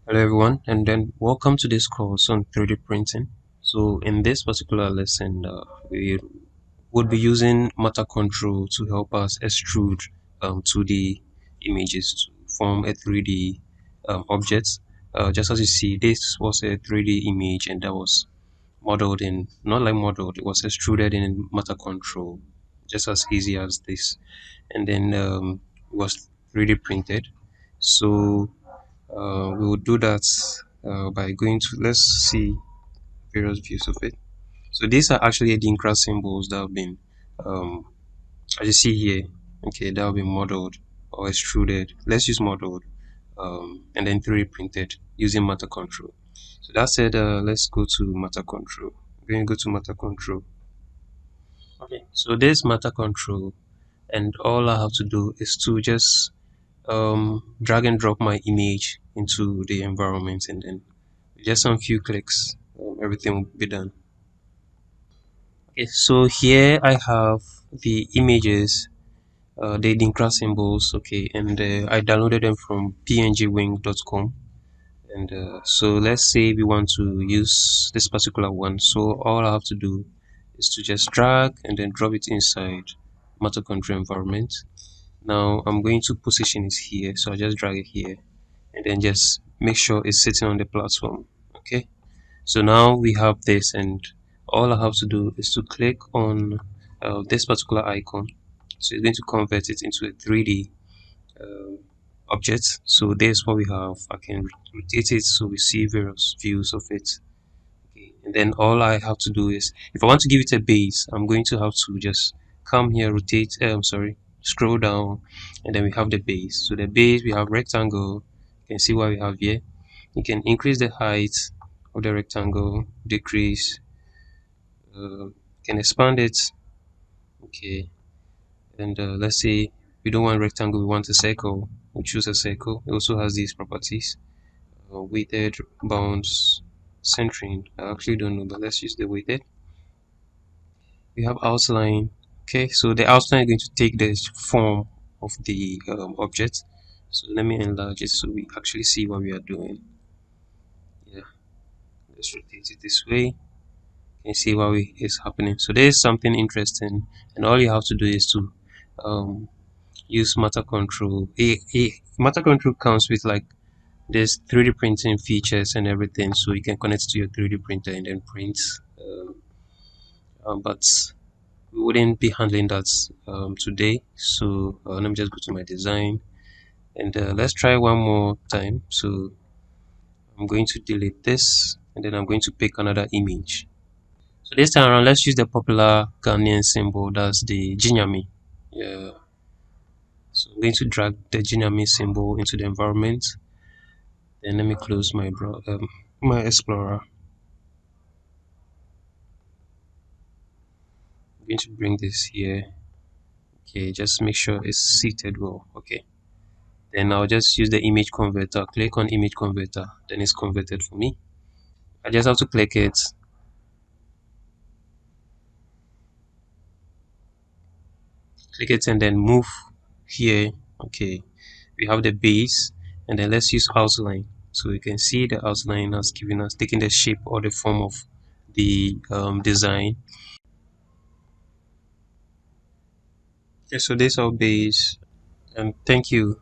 Hello everyone, and then welcome to this course on 3D printing. So in this particular lesson, we would be using matter control to help us extrude 2D images to form a 3D object. Just as you see, this was a 3D image and that was modeled in, not like modeled, it was extruded in matter control, just as easy as this. And then it was 3D printed. So we will do that by going to, let's see various views of it. So these are actually Adinkra symbols that have been, um, as you see here, okay, that have been modeled or extruded. Let's use modeled and then 3D printed using matter control. So that said, let's go to matter control. We're going to go to matter control. Okay, so this matter control, and all I have to do is to just drag and drop my image into the environment, and then just some few clicks, everything will be done. Okay, so here I have the images, the Adinkra symbols, okay, and I downloaded them from pngwing.com. And so let's say we want to use this particular one. So all I have to do is to just drag and then drop it inside matter control environment. Now I'm going to position it here, so I just drag it here and then just make sure it's sitting on the platform. Okay, so now we have this, and all I have to do is to click on this particular icon. So it's going to convert it into a 3D object. So there's what we have. I can rotate it so we see various views of it. Okay, and then all I have to do is, if I want to give it a base, I'm going to have to just come here, rotate, scroll down, and then we have the base. So the base, we have rectangle. You can see what we have here. You can increase the height of the rectangle, decrease, can expand it. Okay, and let's say we don't want rectangle, we want a circle. We choose a circle. It also has these properties: weighted, bounds, centering. I actually don't know, but let's use the weighted. We have outline. Okay, so the outline is going to take the form of the object. So let me enlarge it so we actually see what we are doing. Yeah, let's rotate it this way and see what is happening. So there is something interesting, and all you have to do is to um, use matter control. Matter control comes with like this 3D printing features and everything, so you can connect it to your 3D printer and then print. But we wouldn't be handling that today. So let me just go to my design, and let's try one more time. So I'm going to delete this, and then I'm going to pick another image. So this time around, let's use the popular Ghanaian symbol, that's the Jinyami. Yeah. So I'm going to drag the Jinyami symbol into the environment. Then let me close my Explorer. I'm going to bring this here. Okay, just make sure it's seated well. Okay. Then I'll just use the image converter. Click on image converter. Then it's converted for me. I just have to click it. Click it and then move here. Okay. We have the base, and then let's use outline. So you can see the outline has given us, taking the shape or the form of the design. Okay, so this is our base, and thank you.